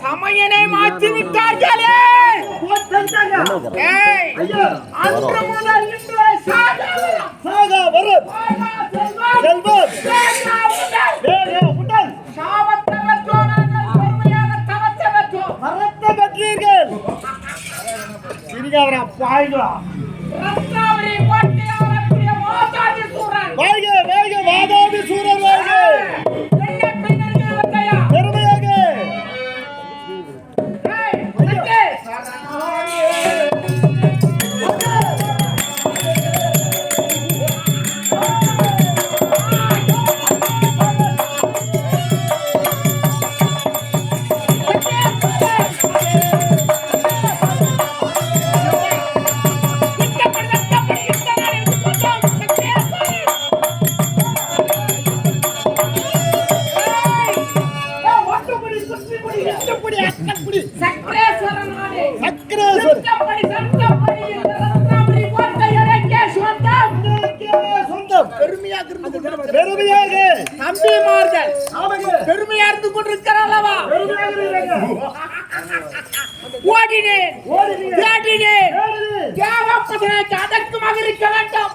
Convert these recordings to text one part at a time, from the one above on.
சமையனை மாற்றி விட்டார்களே. அன்று முதல் இன்று சாகா வரும் செல்வம் வாதாபி சூரன் பெருமையா இருந்து கொண்டிருக்கிறார் அல்லவா? அதற்குமாக இருக்க வேண்டும்.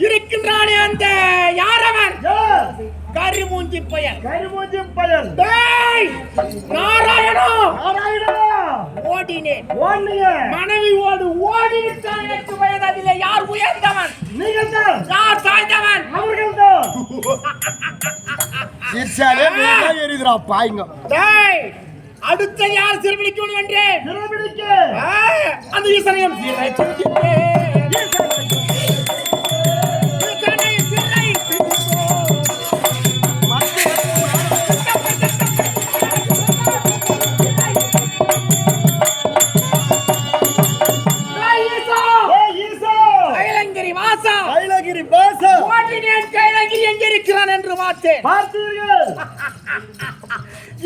இருக்கின்றானே அந்த யாரவன் கரிமூஞ்சி பயல் நாராயணா ஓடினேன் மனைவி ஓடிவிட்டான். 8 வயது. அதில் யார் உயர்ந்தவன்? யார் சாய்ந்தவன்? அடுத்த யார் சிறுபிடிக்கணும் என்று அந்த ஈசனையும் என்று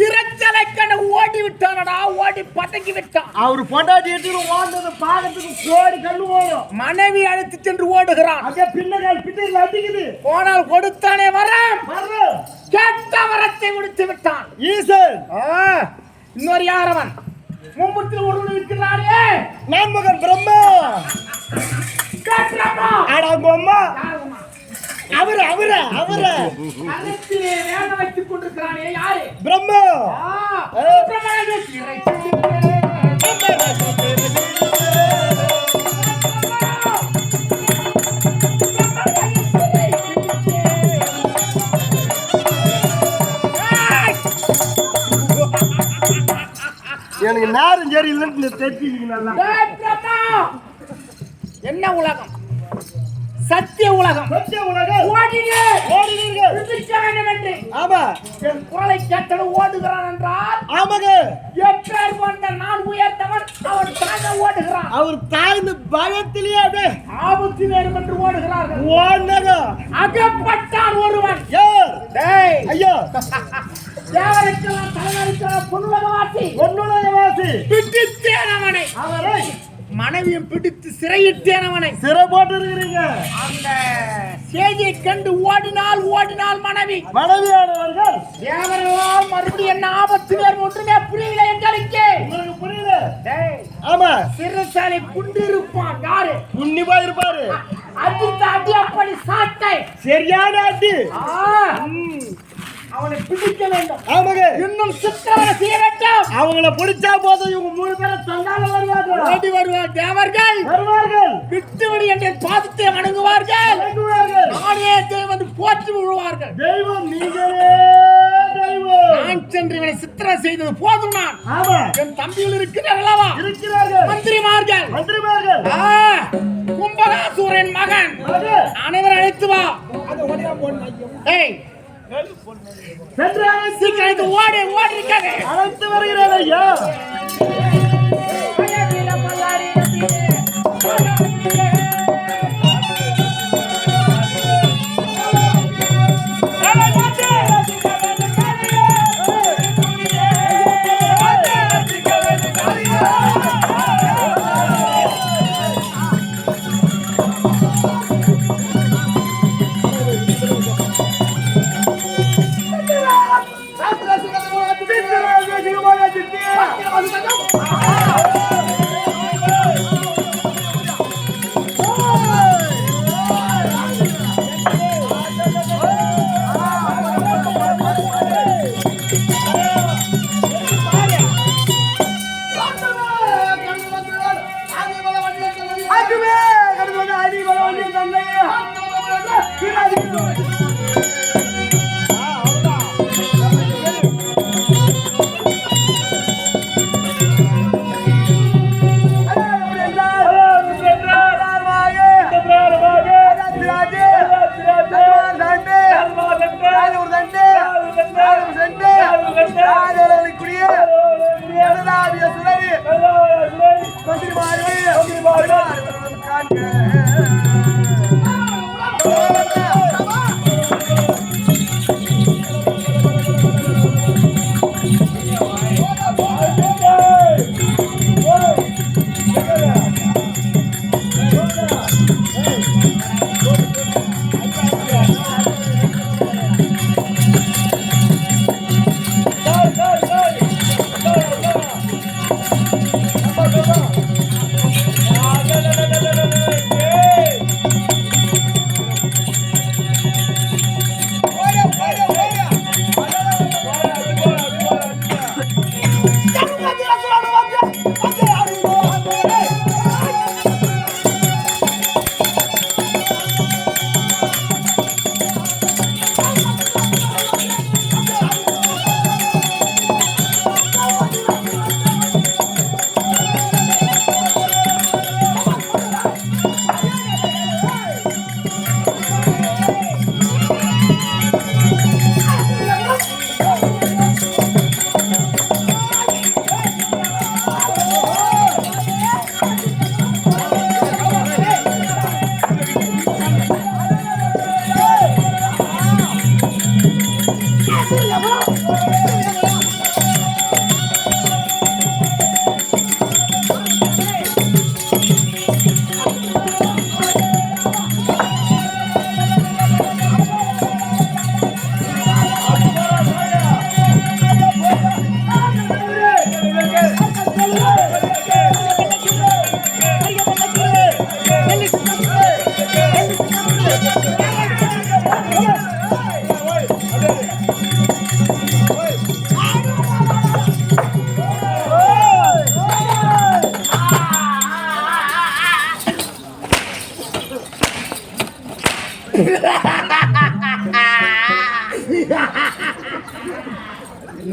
இறைச்சலை கண்டு ஓடி விட்டானடா. ஓடி பதக்கி விட்டான். அவர் பொண்டாட்டி ஓடுறது பாகத்துக்கு கோடி கண்ணு ஓடும். மனைவி அழைத்து சென்று ஓடுகிறான். பின்னகால் பின்னில் அடிக்குது. போனால் கொடுத்தானே வரம். கேட்ட வரத்தை கொடுத்து விட்டான் ஈசன். இன்னொரு யாரவன் மும்மூர்த்தியில் ஒருவன் இருக்கிறானே நான் மகன் பிரம்மா. அவரை வேக வைத்துக் கொண்டிருக்கிறானே யாரு? பிரம்மா. எனக்கு நேரம் சரி இல்லைன்னு தெரிஞ்சுக்கீங்க. என்ன உலகம்? சத்திய உலகம். குரலை கேட்டது ஓடுகிறான் என்றால் எப்பேர் கொண்ட நான் உயர்ந்தவன் அவன் தாங்க ஓடுகிறான். அவர் தாய்ந்து பயத்திலேயே ஆபத்து நேரும் என்று ஓடுகிறார்கள். அகப்பட்டான் ஒருவன். ஐயோ தேவருக்கெல்லாம் தலைவருக்கெல்லாம் பொன்னுலகவாசி பிடித்தேனவனை அவரை மனைவியும் பிடித்து சிறையிட்டேனவனை சிறை போட்டு இருக்கிறீங்க. அந்த செய்தியை கண்டு ஓடினால் மனைவி மனைவியானவர்கள் தேவர்களால் மறுபடியும் என்ன ஆபத்து வேறு ஒன்றுமே புரியல எங்களுக்கு. புரியல? ஆமா, சிறைச்சாலை குண்டிருப்பான். யாரு? உன்னிப்பா இருப்பாரு. அடி அப்படி சாட்டை சரியான அடி. அவனை பிடிக்க வேண்டும். ஆமாங்க, இன்னும் சித்திரவதை செய்ய வேண்டும். அவங்கள பிடிச்சா போதும் இவங்க 3 பேரை சொன்னால வருவார்கள். ஓடி வருவார் தேவர்கள் வருவார்கள். விட்டுவிடு என்ற பாதத்தை வணங்குவார்கள். நானே வந்து போற்றி விழுவார்கள். தெய்வம் நீங்களே தெய்வம். நான் சென்று இவனை சித்திரம் செய்தது போதும். நான் என் தம்பிகள் இருக்கிறார்களா? இருக்கிறார்கள். மந்திரிமார்கள் கும்பகாசு சூரன் மகன் அனைவரும் அழைத்து வா. சீக்கிரம் ஓடி ஓடி இருக்காங்க. அழைத்து வருகிறேன் ஐயா.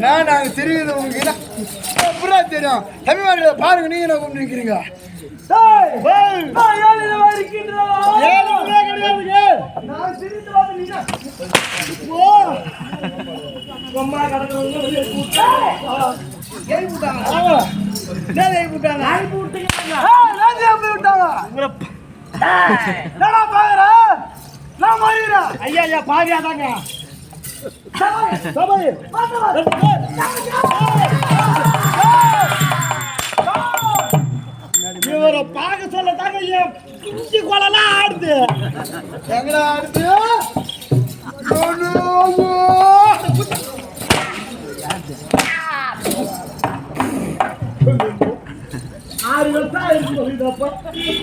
நாங்க தெரியுது உங்களுக்கு புறா தெரியும் தமிழ்நாடு பாருங்க நீங்க என்ன கொண்டு நிக்கிறீங்க ஐயா ஐயா பாவியாதாங்க இவரை பார்க்க சொல்லட்டாங்க குஞ்சு கொலலாம் ஆடுது எங்கடா ஆடுது ஆறு வருஷம் ஆயிருக்கு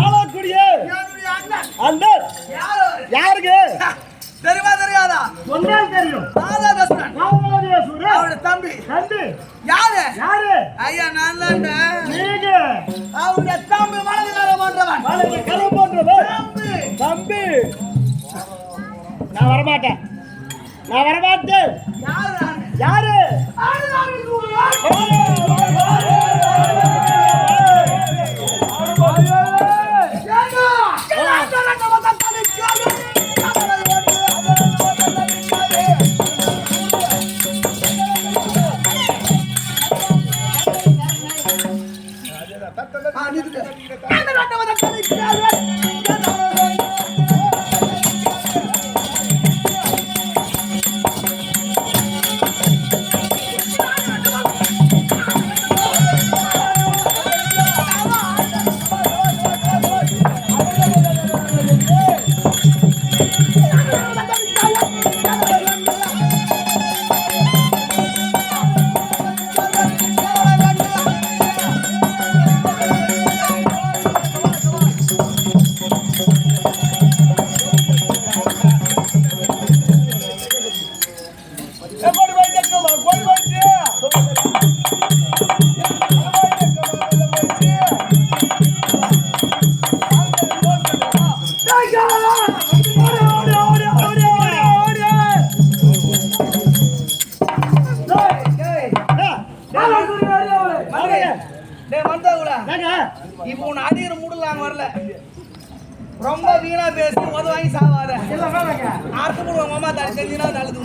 ஆளக்கூடிய என்னுடைய அண்ணன் அந்த யாரு யாருக்கு தெரியுமா தெரியாதா சொன்னால் தெரியும். ராதாகிருஷ்ணன் ராமநாதேஸ்வரர் அவருடைய தம்பி தம்பி யாரு யாரு? ஐயா நான் தான்டா நீங்க அவருடைய தம்பி வலதுகால பண்றவன் வலது கரை போன்றவர் தம்பி தம்பி. நான் வரமாட்டேன், நான் வரமாட்டேன். யாரு யாரு? இப்போ உன் அடிக்கிற மூடலாம் வரல ரொம்ப வீணா பேசி உத வாங்கி சாவாத ஆர்த்து மூடு உங்க அம்மா தலை செஞ்சுனா தழுது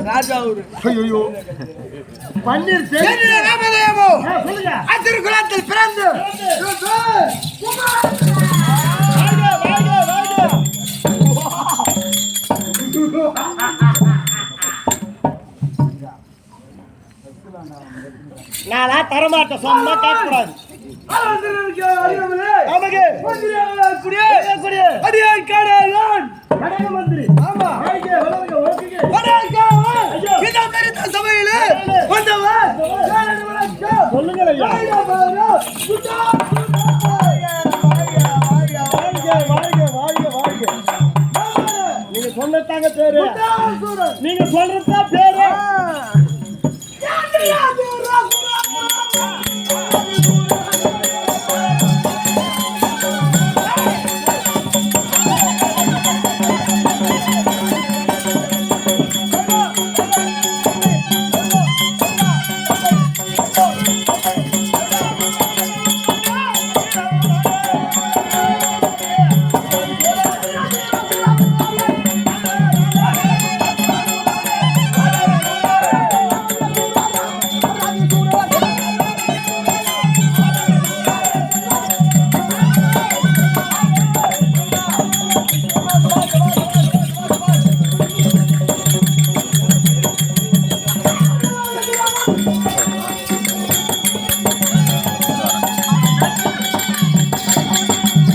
ராஜா பன்னீர் திருக்குளத்தில் பிறந்து நானா தரமாட்டேன், சொன்னா கேட்கக்கூடாது. சபையில சொல்லுங்கள் ஐயா. நீங்க சொன்னதாங்க பேரு, நீங்க சொல்றதா பேரு.